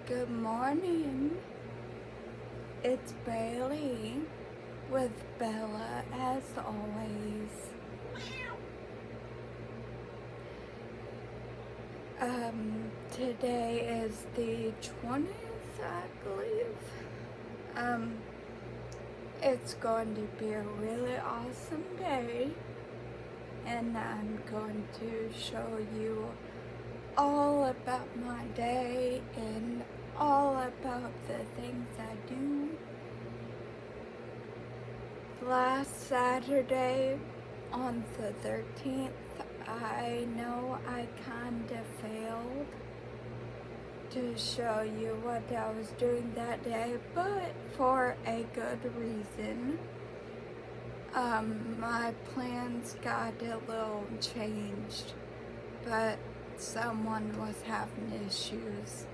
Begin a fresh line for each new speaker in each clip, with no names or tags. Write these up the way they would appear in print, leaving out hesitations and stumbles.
Good morning. It's Bailey with Bella as always. Today is the 20th, I believe. It's going to be a really awesome day, and I'm going to show you all about my day and all about the things I do. Last Saturday on the 13th, I know I kinda failed to show you what I was doing that day, but for a good reason. My plans got a little changed, but someone was having issues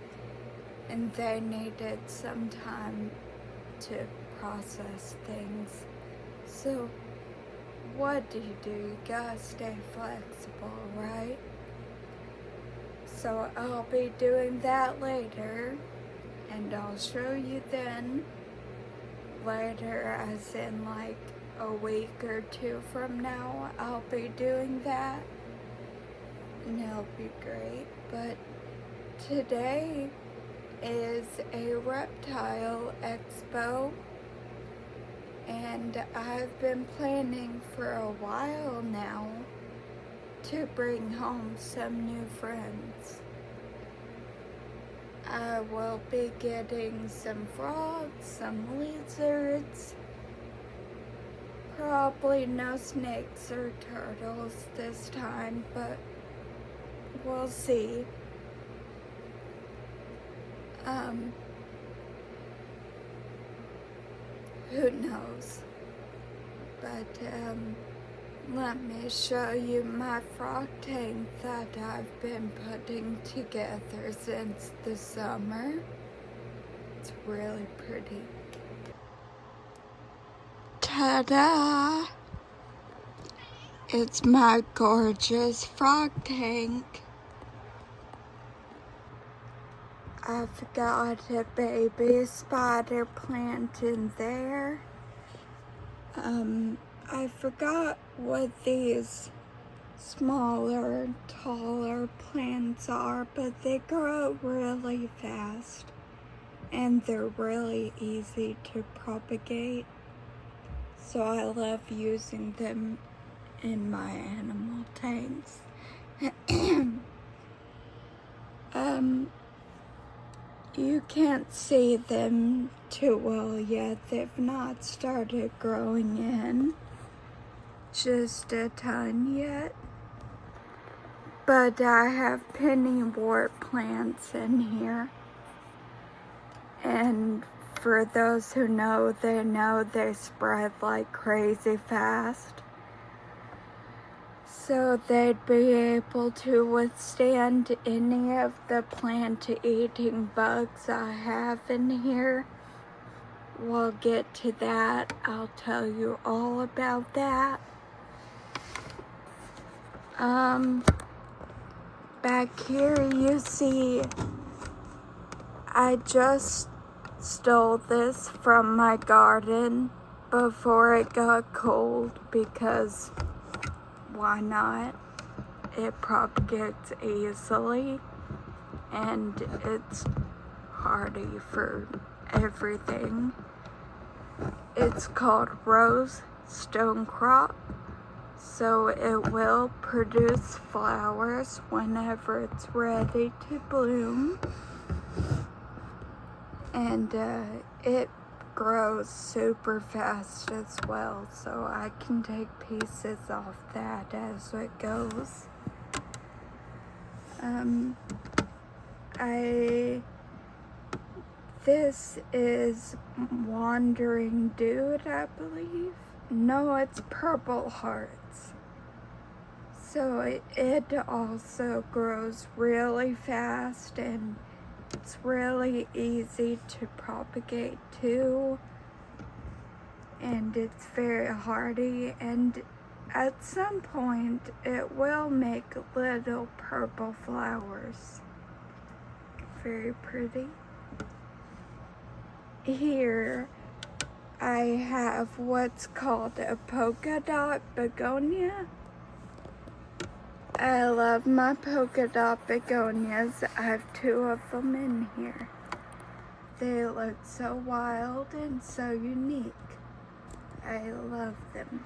and they needed some time to process things. So what do? You gotta stay flexible, right? So I'll be doing that later, and I'll show you then. Later, as in like a week or two from now, I'll be doing that, and it'll be great. But today is a reptile expo, and I've been planning for a while now to bring home some new friends. I will be getting some frogs, some lizards, probably no snakes or turtles this time, but we'll see. Who knows? But let me show you my frog tank that I've been putting together since the summer. It's really pretty. Ta-da! It's my gorgeous frog tank. I've got a baby spider plant in there. I forgot what these smaller, taller plants are, but they grow really fast and they're really easy to propagate. So I love using them in my animal tanks. You can't see them too well yet. They've not started growing in just a ton yet. But I have pennywort plants in here. And for those who know, they spread like crazy fast. So they'd be able to withstand any of the plant-eating bugs I have in here. We'll get to that. I'll tell you all about that. Back here you see, I just stole this from my garden before it got cold because why not? It propagates easily and it's hardy for everything. It's called rose stonecrop, so it will produce flowers whenever it's ready to bloom. And it grows super fast as well, so I can take pieces off that as it goes. This is Wandering Dude, I believe. No, it's Purple Hearts. So it also grows really fast and it's really easy to propagate too, and it's very hardy, and at some point it will make little purple flowers. Very pretty. here I have what's called a polka dot begonia. I love my polka dot begonias. I have 2 of them in here. They look so wild and so unique. I love them.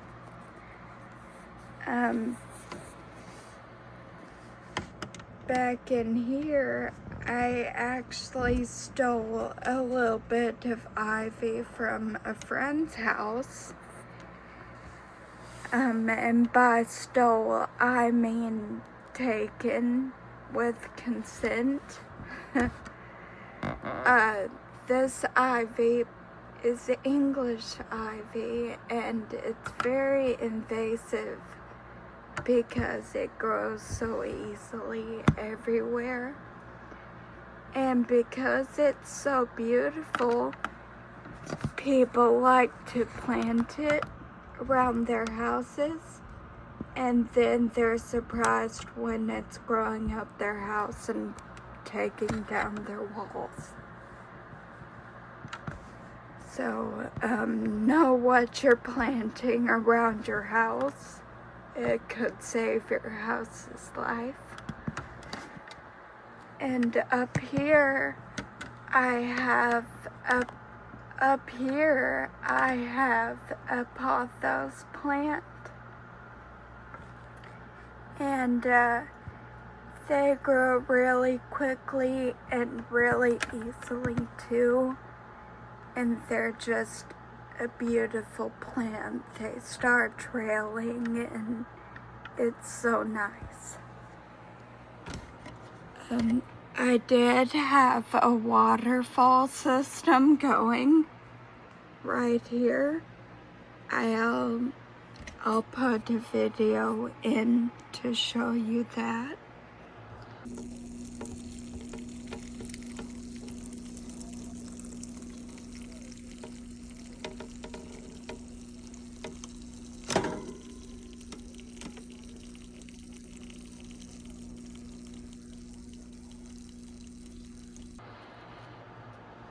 Back in here, I actually stole a little bit of ivy from a friend's house. And by stole, I mean taken with consent. This ivy is English ivy, and it's very invasive because it grows so easily everywhere. And because it's so beautiful, people like to plant it around their houses, and then they're surprised when it's growing up their house and taking down their walls. So, know what you're planting around your house. It could save your house's life. And up here, I have a pothos plant. And they grow really quickly and really easily too. And they're just a beautiful plant. They start trailing and it's so nice. I did have a waterfall system going right here. I'll put a video in to show you that.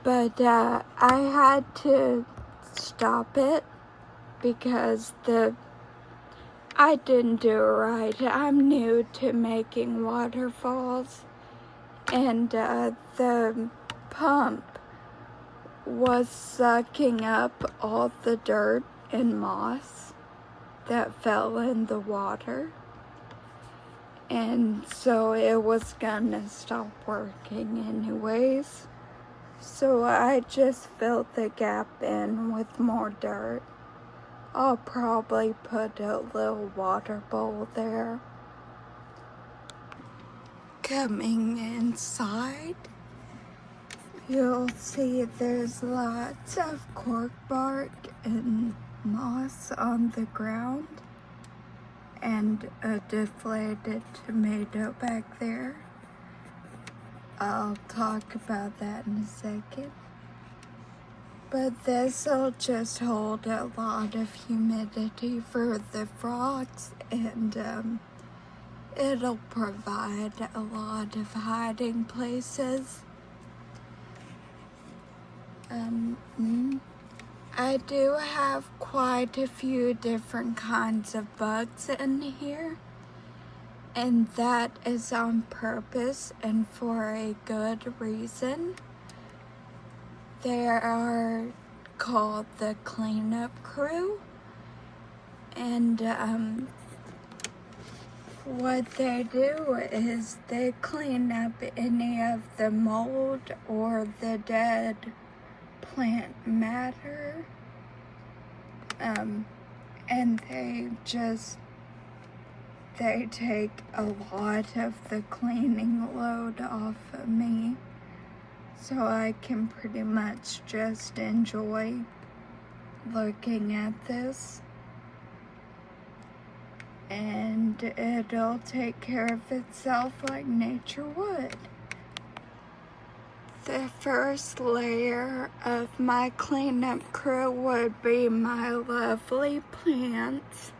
But I had to stop it because I didn't do it right. I'm new to making waterfalls, and the pump was sucking up all the dirt and moss that fell in the water. And so it was gonna stop working anyways. So I just filled the gap in with more dirt. I'll probably put a little water bowl there. Coming inside, you'll see there's lots of cork bark and moss on the ground, and a deflated tomato back there. I'll talk about that in a second. But this will just hold a lot of humidity for the frogs, and it'll provide a lot of hiding places. I do have quite a few different kinds of bugs in here, and that is on purpose and for a good reason. They are called the cleanup crew, and what they do is they clean up any of the mold or the dead plant matter, and they take a lot of the cleaning load off of me, so I can pretty much just enjoy looking at this, and it'll take care of itself like nature would. The first layer of my cleanup crew would be my lovely plants,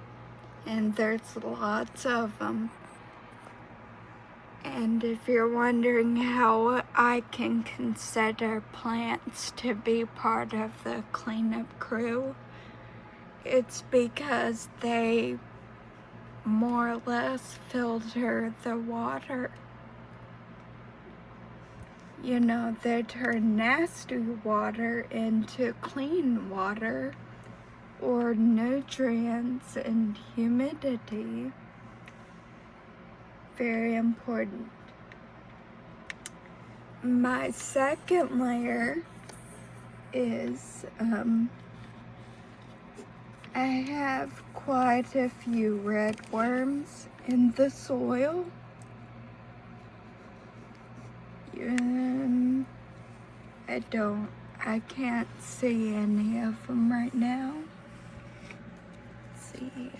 and there's lots of them. And if you're wondering how I can consider plants to be part of the cleanup crew, it's because they more or less filter the water. You know, they turn nasty water into clean water, or nutrients and humidity. Very important. My second layer is, I have quite a few red worms in the soil. I can't see any of them right now. Let's see.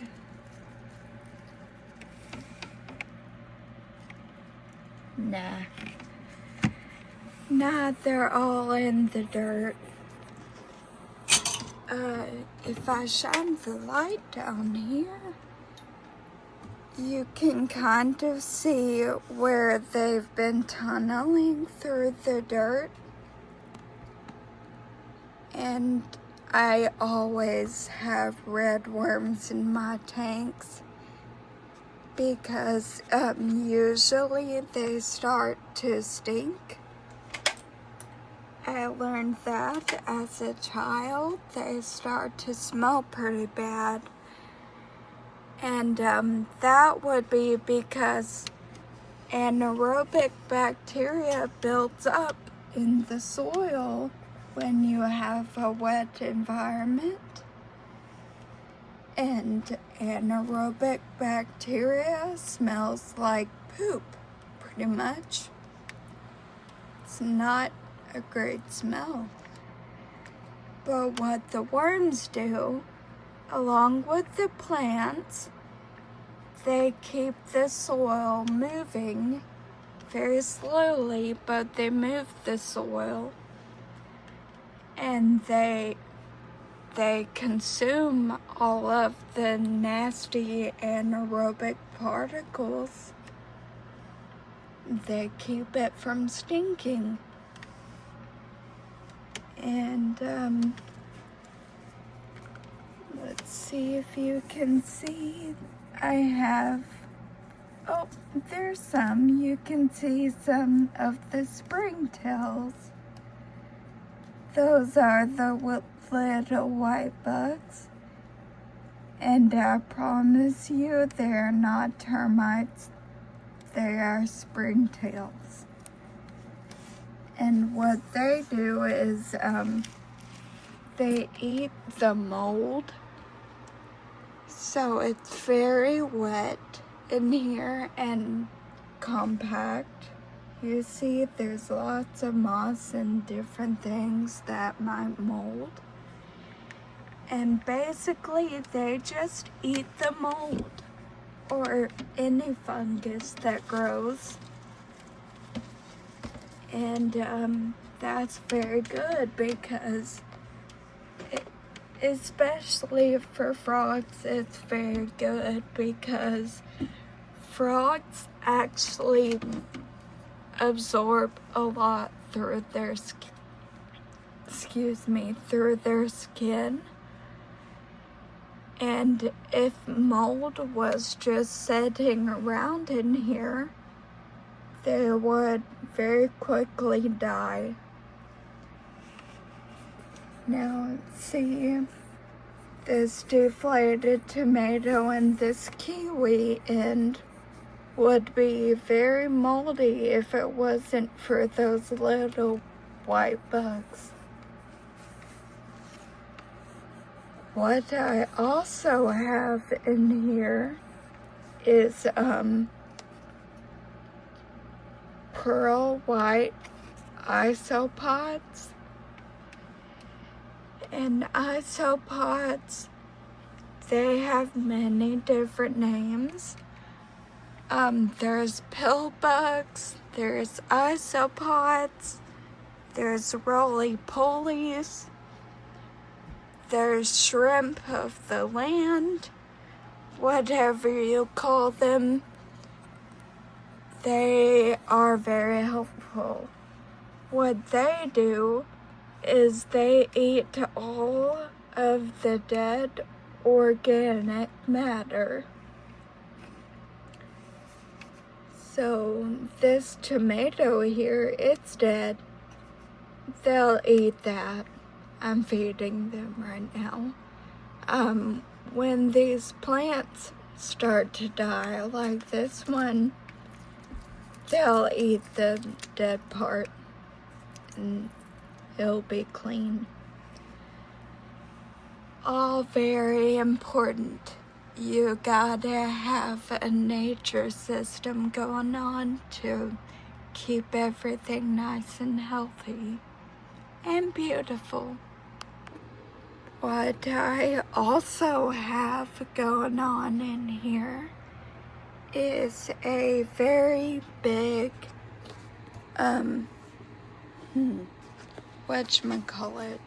Nah, they're all in the dirt. If I shine the light down here, you can kind of see where they've been tunneling through the dirt. And I always have red worms in my tanks because usually they start to stink. I learned that as a child. They start to smell pretty bad. And that would be because anaerobic bacteria builds up in the soil when you have a wet environment. And anaerobic bacteria smells like poop, pretty much. It's not a great smell. But what the worms do, along with the plants, they keep the soil moving very slowly, but they move the soil. And they consume all of the nasty anaerobic particles. They keep it from stinking. And let's see if you can see. I have, oh, there's some. You can see some of the springtails. Those are the little white bugs. And I promise you, they're not termites. They are springtails. And what they do is they eat the mold. So it's very wet in here and compact. You see, there's lots of moss and different things that might mold. And basically, they just eat the mold or any fungus that grows. And that's very good because especially for frogs, it's very good because frogs actually absorb a lot through their through their skin. And if mold was just sitting around in here, they would very quickly die. Now let's see, this deflated tomato and this kiwi end would be very moldy if it wasn't for those little white bugs. What I also have in here is pearl white isopods. And isopods, they have many different names. There's pill bugs, there's isopods, there's roly-polies, there's shrimp of the land, whatever you call them. they are very helpful. What they do is they eat all of the dead organic matter. So this tomato here, it's dead. They'll eat that. I'm feeding them right now. When these plants start to die, like this one, they'll eat the dead part and it'll be clean. All very important. You gotta have a nature system going on to keep everything nice and healthy and beautiful. What I also have going on in here is a very big, whatchamacallit,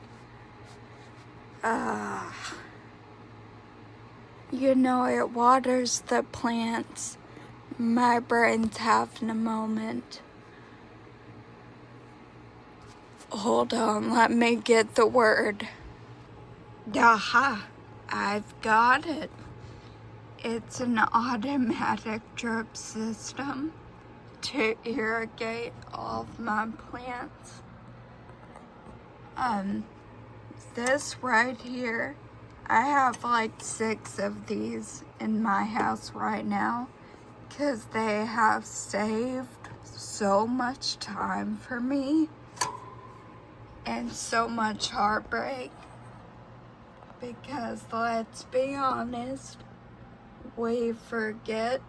it waters the plants. My brain's having a moment. Hold on, let me get the word. Aha, I've got it. It's an automatic drip system to irrigate all of my plants. This right here, I have like 6 of these in my house right now because they have saved so much time for me and so much heartbreak. Because let's be honest, we forget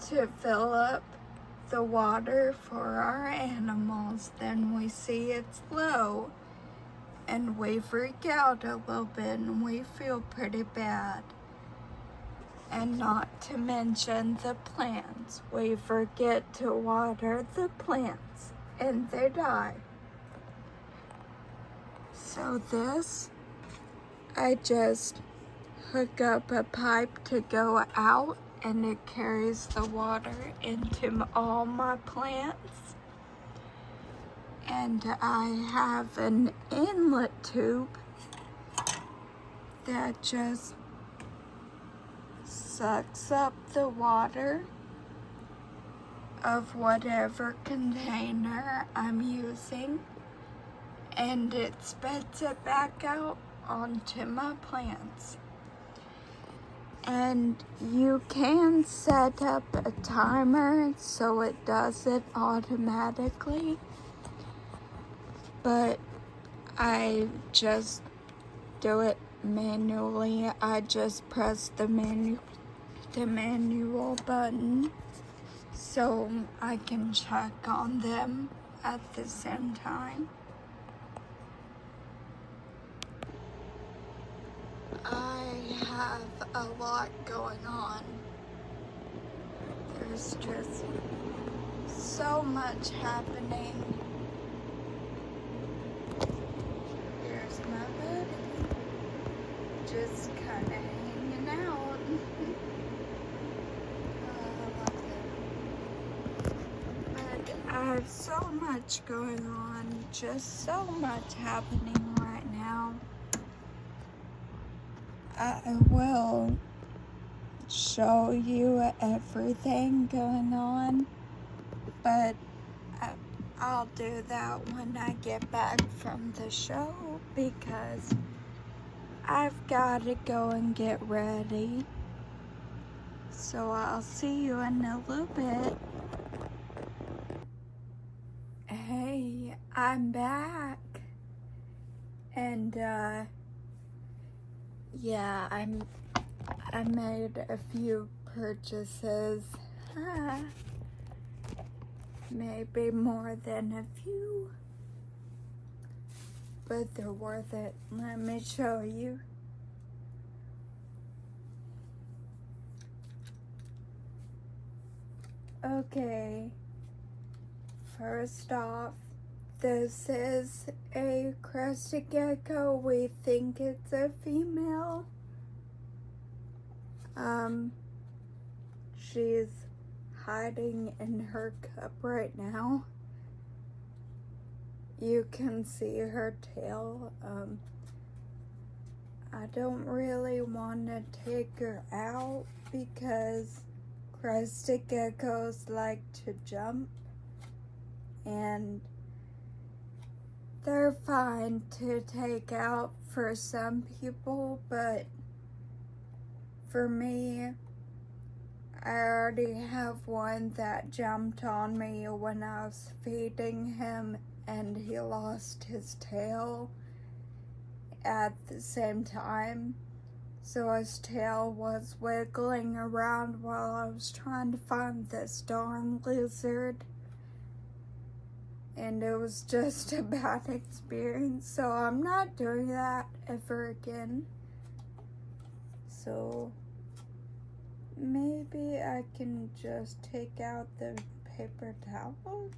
to fill up the water for our animals. Then we see it's low and we freak out a little bit and we feel pretty bad. And not to mention the plants. We forget to water the plants and they die. So this, I just hook up a pipe to go out and it carries the water into all my plants. And I have an inlet tube that just sucks up the water of whatever container I'm using and it spits it back out onto my plants. And you can set up a timer so it does it automatically, but I just do it manually. I just press the manual button so I can check on them at the same time. I have a lot going on. There's just so much happening. Here's my buddy, just kind of hanging out. I love it. But I have so much going on, just so much happening right now. I will show you everything going on, but I'll do that when I get back from the show because I've got to go and get ready. So I'll see you in a little bit. Hey, I'm back. And yeah, I made a few purchases. Maybe more than a few, but they're worth it. Let me show you. Okay, first off, this is a crested gecko. We think it's a female. She's hiding in her cup right now. You can see her tail. I don't really want to take her out because crested geckos like to jump, and they're fine to take out for some people, but for me, I already have one that jumped on me when I was feeding him, and he lost his tail at the same time. So his tail was wiggling around while I was trying to find this darn lizard. And it was just a bad experience. So I'm not doing that ever again. So maybe I can just take out the paper towel.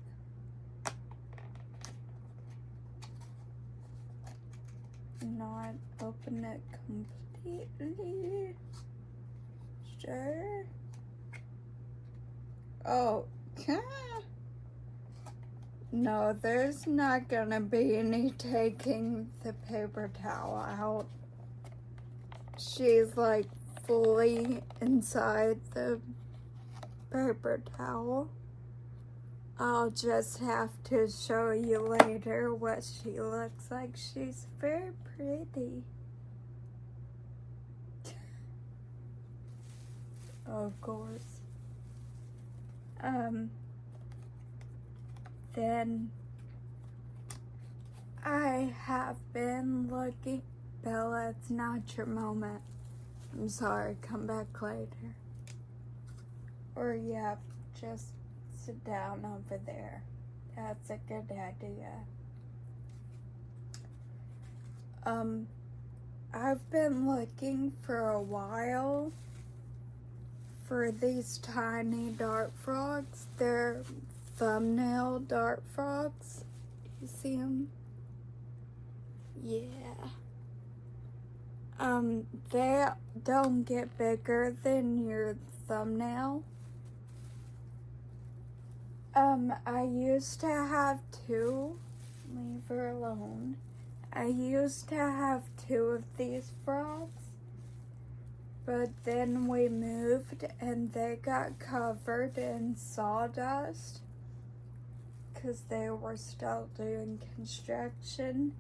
Not open it completely. Sure. Oh, no, there's not gonna be any taking the paper towel out. She's like fully inside the paper towel. I'll just have to show you later what she looks like. She's very pretty. Of course. Then I have been looking. Bella, it's not your moment. I'm sorry, come back later. Or yeah, just sit down over there. That's a good idea. I've been looking for a while for these tiny dart frogs. They're thumbnail dart frogs. You see them? Yeah. They don't get bigger than your thumbnail. I used to have two. Leave her alone. I used to have two of these frogs, but then we moved and they got covered in sawdust because they were still doing construction,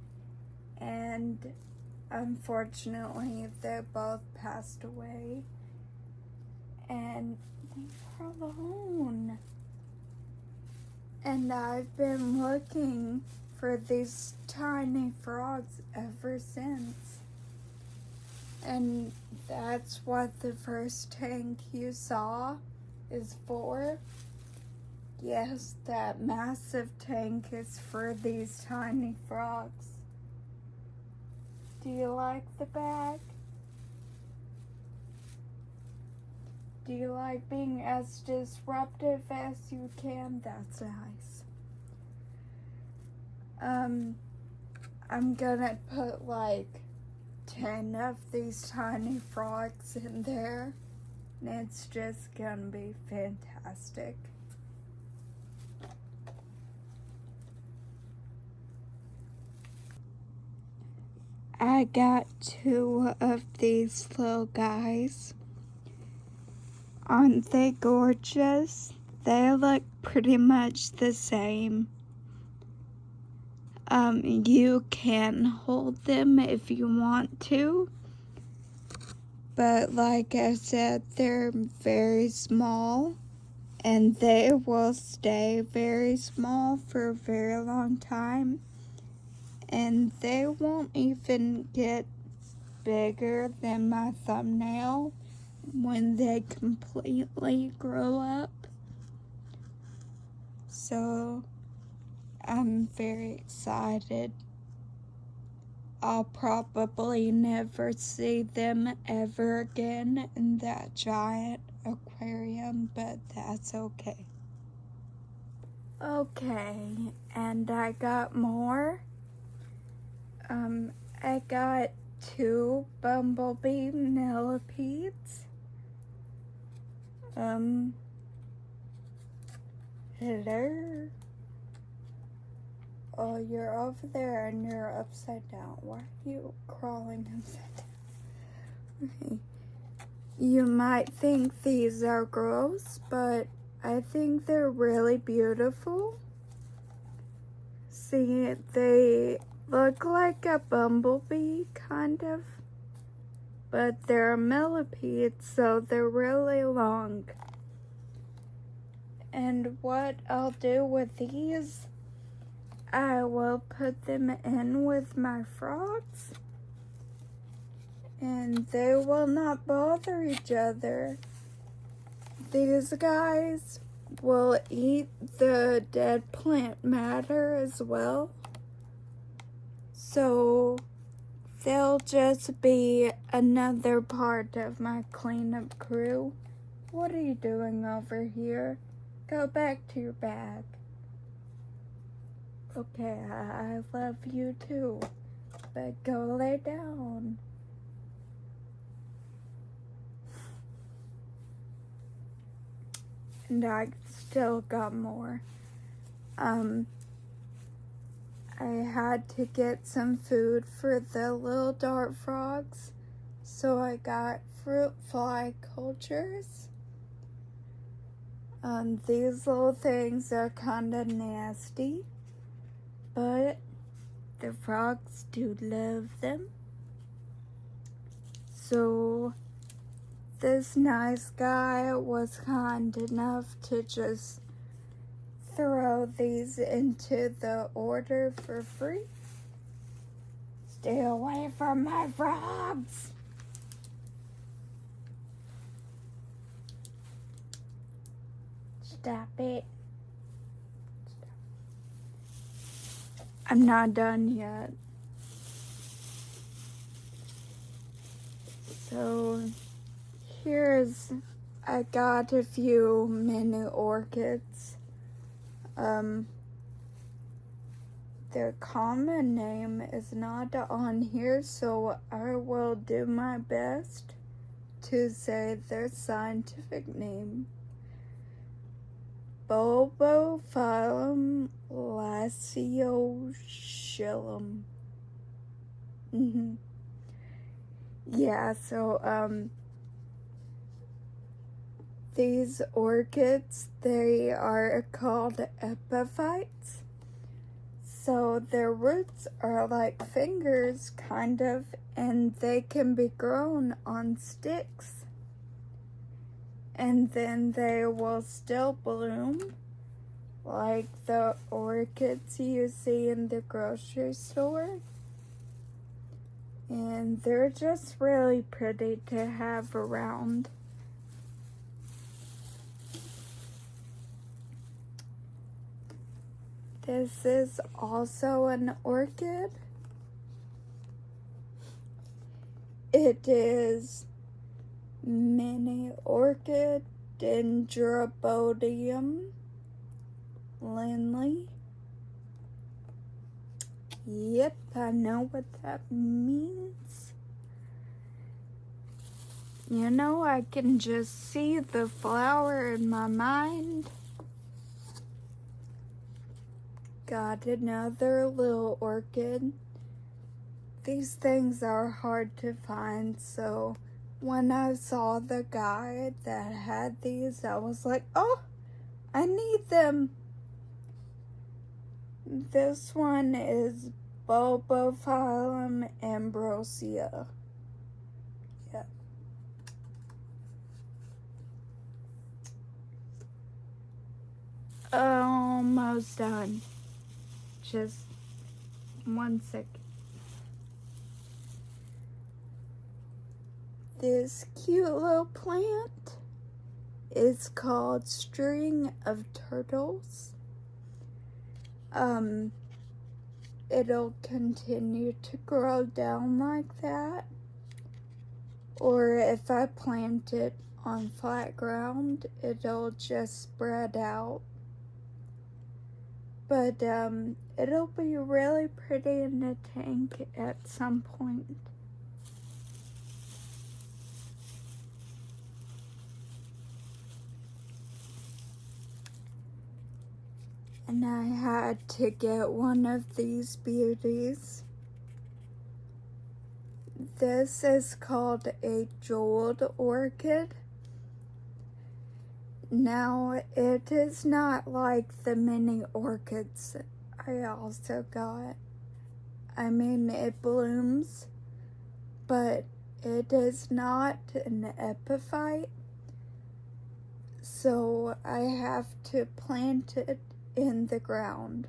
and unfortunately they both passed away. And leave her alone. And I've been looking for these tiny frogs ever since. And that's what the first tank you saw is for. Yes, that massive tank is for these tiny frogs. Do you like the bag? Do you like being as disruptive as you can? That's nice. I'm gonna put like 10 of these tiny frogs in there, and it's just gonna be fantastic. I got 2 of these little guys. Aren't they gorgeous? They look pretty much the same. You can hold them if you want to, but like I said, they're very small, and they will stay very small for a very long time, and they won't even get bigger than my thumbnail when they completely grow up. So I'm very excited. I'll probably never see them ever again in that giant aquarium, but that's okay. Okay, and I got more. I got 2 bumblebee millipedes. Hello? Oh, you're over there and you're upside down. Why are you crawling upside down? Okay. You might think these are gross, but I think they're really beautiful. See, they look like a bumblebee, kind of, but they're millipedes, so they're really long. And what I'll do with these, I will put them in with my frogs, and they will not bother each other. These guys will eat the dead plant matter as well, so they'll just be another part of my cleanup crew. What are you doing over here? Go back to your bag. Okay, I love you too, but go lay down. And I still got more. I had to get some food for the little dart frogs, so I got fruit fly cultures. These little things are kind of nasty, but the frogs do love them. So this nice guy was kind enough to just throw these into the order for free. Stay away from my frogs. Stop it. Stop. I'm not done yet. So I got a few mini orchids. Their common name is not on here, so I will do my best to say their scientific name. Bulbophyllum lacioschilum. Yeah, so these orchids, they are called epiphytes. So their roots are like fingers, kind of, and they can be grown on sticks. And then they will still bloom, like the orchids you see in the grocery store. And they're just really pretty to have around. This is also an orchid. It is mini orchid Dendrobodium Lindley. Yep, I know what that means. You know, I can just see the flower in my mind. Got another little orchid. These things are hard to find, so when I saw the guy that had these, I was like, oh, I need them. This one is Bulbophyllum ambrosia. Yeah. Almost done. Just 1 second. This cute little plant is called String of Turtles. It'll continue to grow down like that. Or if I plant it on flat ground, it'll just spread out. But it'll be really pretty in the tank at some point. and I had to get one of these beauties. This is called a jeweled orchid. Now, it is not like the mini orchids I also got. I mean, it blooms, but it is not an epiphyte, so I have to plant it in the ground.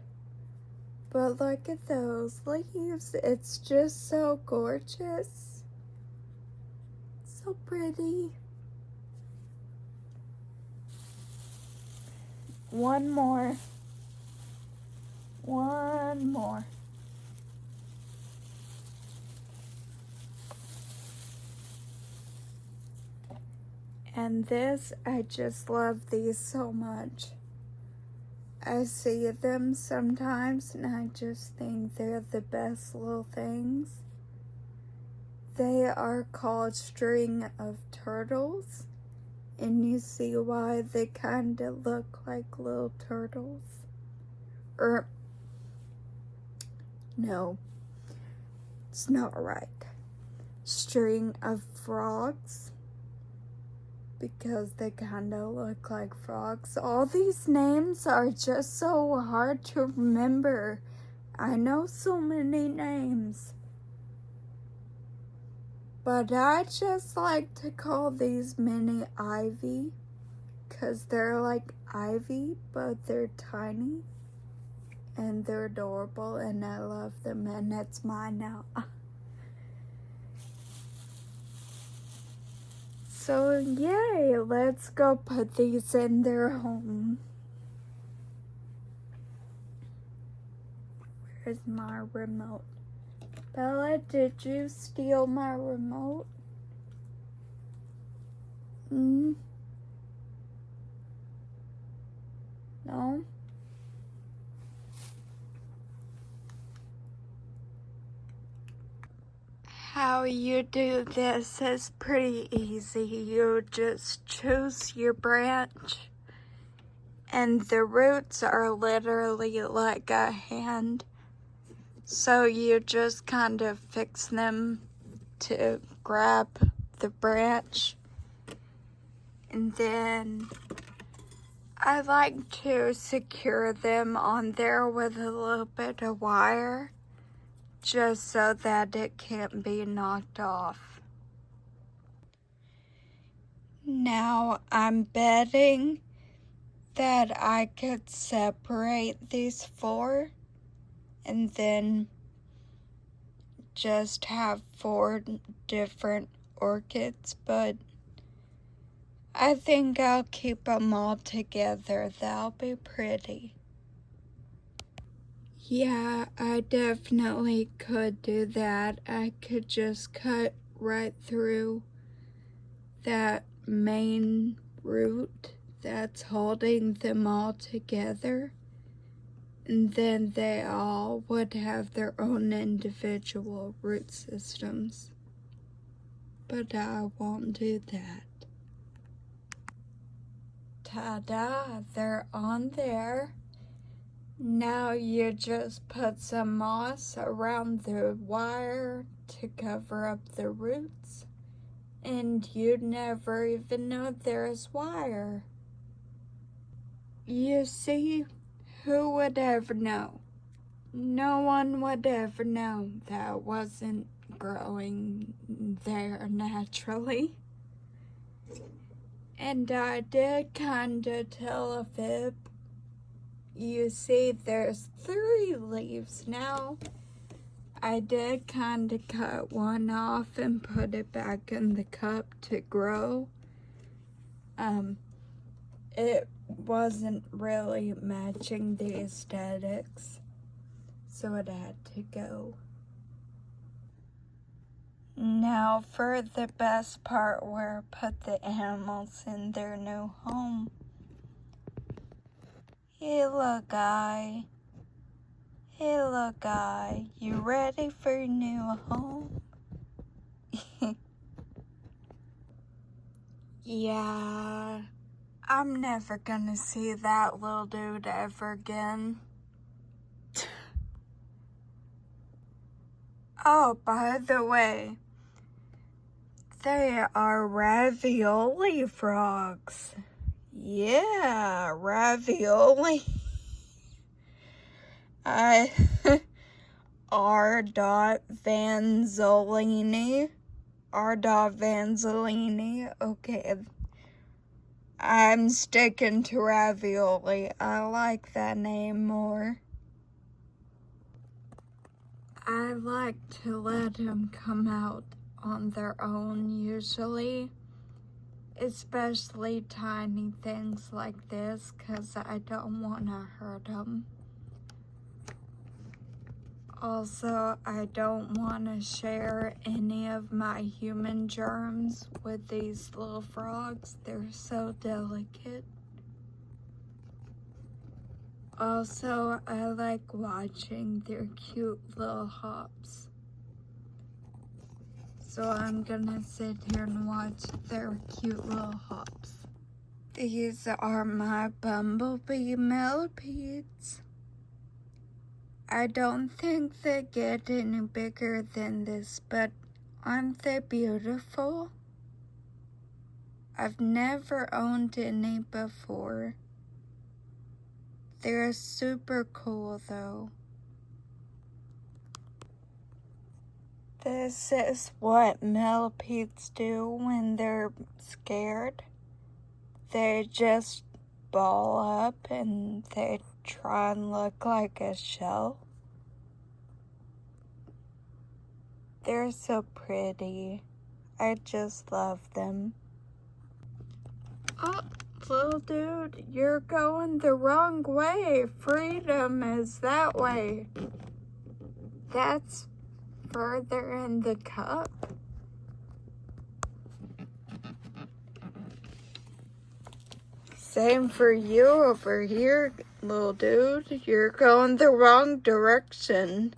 But look at those leaves. It's just so gorgeous. So pretty. One more. One more. And this, I just love these so much. I see them sometimes and I just think they're the best little things. They are called string of turtles, and you see why they kind of look like little turtles. No, it's not right. String of frogs, because they kind of look like frogs. All these names are just so hard to remember. I know so many names, but I just like to call these mini ivy, because they're like ivy, but they're tiny, and they're adorable, and I love them, and it's mine now. So yay, let's go put these in their home. Where's my remote? Bella, did you steal my remote? No? How you do this is pretty easy. You just choose your branch, and the roots are literally like a hand. So you just kind of fix them to grab the branch. And then I like to secure them on there with a little bit of wire, just so that it can't be knocked off. Now I'm betting that I could separate these four and then just have 4 different orchids, but I think I'll keep them all together. That'll be pretty. Yeah, I definitely could do that. I could just cut right through that main root that's holding them all together, and then they all would have their own individual root systems. But I won't do that. Ta-da, they're on there. Now you just put some moss around the wire to cover up the roots, and you'd never even know there's wire. You see, who would ever know? No one would ever know that wasn't growing there naturally. And I did kinda tell a fib. You see, there's 3 leaves now. I did kinda cut one off and put it back in the cup to grow. It wasn't really matching the aesthetics, so it had to go. Now for the best part, where I put the animals in their new home. Hey little guy. Hey little guy, you ready for your new home? Yeah, I'm never gonna see that little dude ever again. Oh, by the way, they are ravioli frogs. Yeah, ravioli. R. Vanzolini. R. Vanzolini. Okay. I'm sticking to ravioli. I like that name more. I like to let them come out on their own usually, especially tiny things like this, because I don't want to hurt them. Also, I don't want to share any of my human germs with these little frogs. They're so delicate. Also, I like watching their cute little hops. So I'm gonna sit here and watch their cute little hops. These are my bumblebee millipedes. I don't think they get any bigger than this, but aren't they beautiful? I've never owned any before. They're super cool though. This is what millipedes do when they're scared. They just ball up and they try and look like a shell. They're so pretty. I just love them. Oh, little dude, you're going the wrong way. Freedom is that way. That's further in the cup. Same for you over here, little dude. You're going the wrong direction.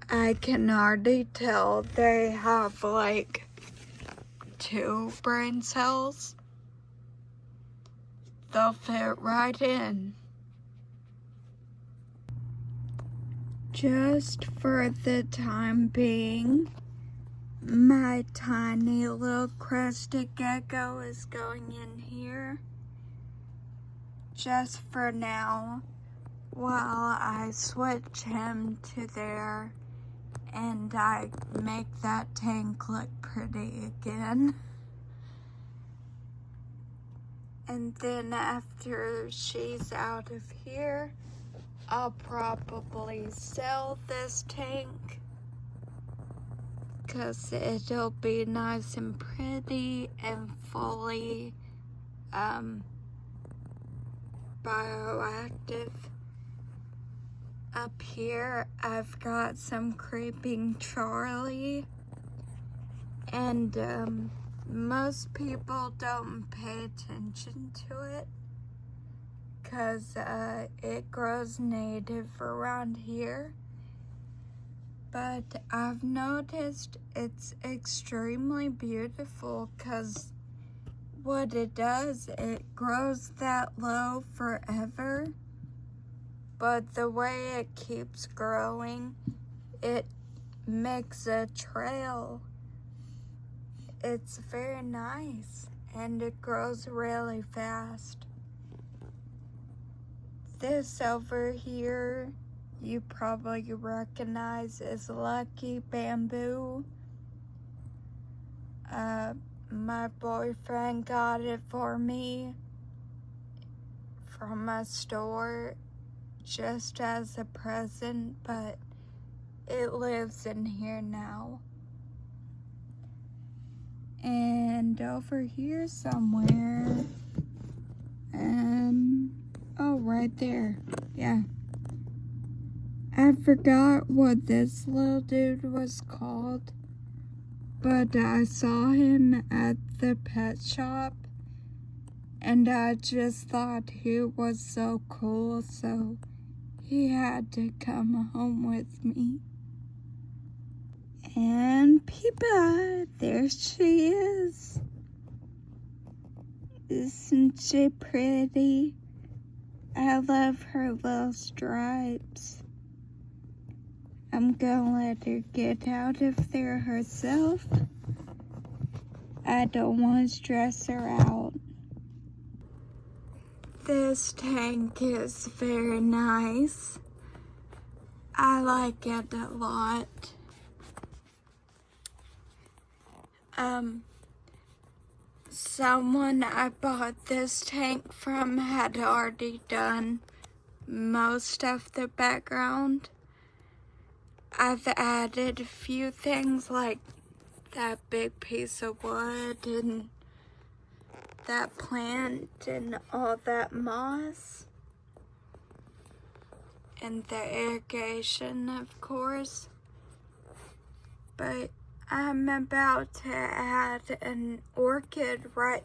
I can already tell they have like 2 brain cells. They'll fit right in. Just for the time being, my tiny little crested gecko is going in here. Just for now, while I switch him to there and I make that tank look pretty again. And then after she's out of here, I'll probably sell this tank because it'll be nice and pretty and fully bioactive. Up here, I've got some creeping Charlie, and most people don't pay attention to it because it grows native around here. But I've noticed it's extremely beautiful because what it does, it grows that low forever. But the way it keeps growing, it makes a trail. It's very nice and it grows really fast. This over here, you probably recognize as Lucky Bamboo. My boyfriend got it for me from a store just as a present, but it lives in here now. And over here somewhere, oh, right there, yeah. I forgot what this little dude was called, but I saw him at the pet shop, and I just thought he was so cool, so he had to come home with me. And Peepa, there she is. Isn't she pretty? I love her little stripes. I'm gonna let her get out of there herself. I don't want to stress her out. This tank is very nice. I like it a lot. Someone I bought this tank from had already done most of the background. I've added a few things like that big piece of wood and that plant and all that moss. And the irrigation, of course. But I'm about to add an orchid right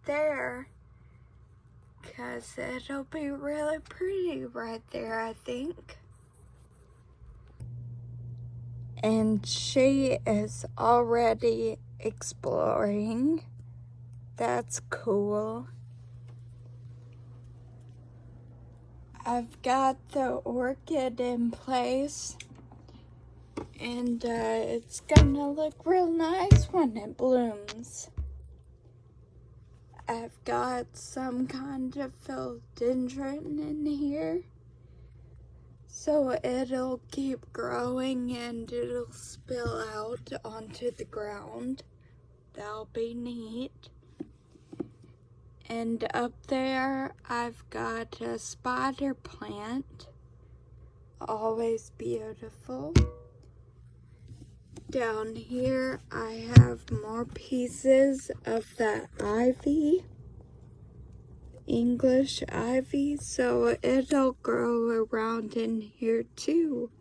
there because it'll be really pretty right there, I think. And she is already exploring. That's cool. I've got the orchid in place. And it's gonna look real nice when it blooms. I've got some kind of philodendron in here. So it'll keep growing and it'll spill out onto the ground. That'll be neat. And up there, I've got a spider plant. Always beautiful. Down here, I have more pieces of that ivy, English ivy, so it'll grow around in here too.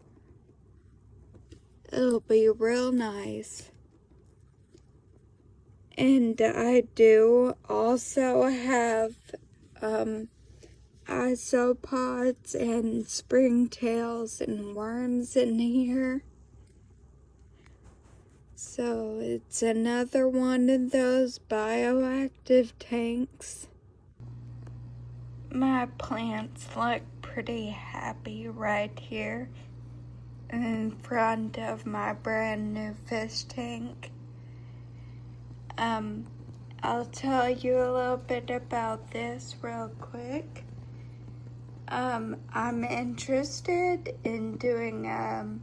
It'll be real nice. And I do also have isopods and springtails and worms in here. So it's another one of those bioactive tanks. My plants look pretty happy right here in front of my brand new fish tank. I'll tell you a little bit about this real quick. I'm interested in doing an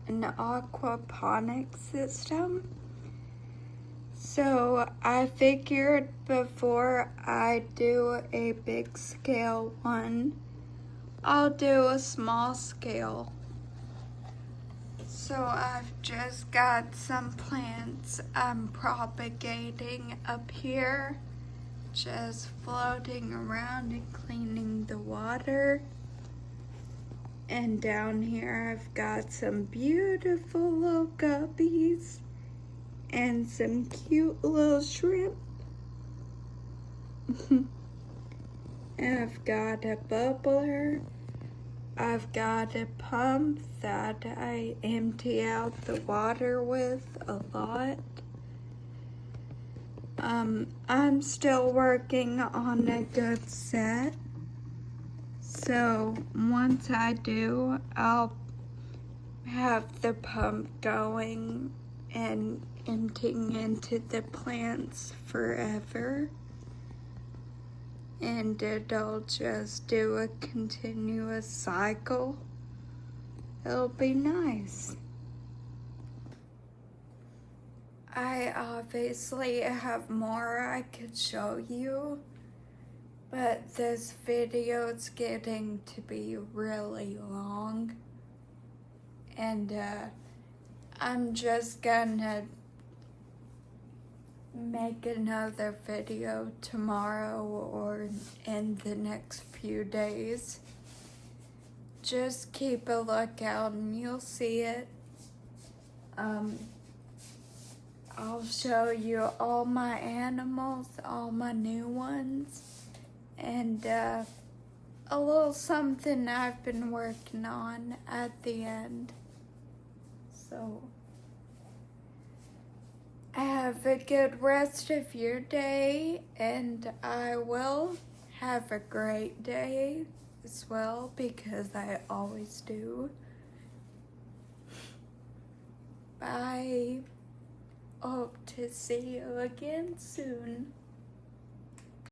aquaponics system. So I figured before I do a big scale one, I'll do a small scale. So I've just got some plants I'm propagating up here, just floating around and cleaning the water. And down here I've got some beautiful little guppies and some cute little shrimp. And I've got a bubbler. I've got a pump that I empty out the water with a lot. I'm still working on a good set. So once I do, I'll have the pump going and emptying into the plants forever. And it'll just do a continuous cycle. It'll be nice. I obviously have more I could show you, but this video is getting to be really long. And I'm just gonna make another video tomorrow or in the next few days. Just keep a lookout and you'll see it. I'll show you all my animals, all my new ones, and a little something I've been working on at the end. So Have a good rest of your day, and I will have a great day as well, because I always do. Bye. Hope to see you again soon.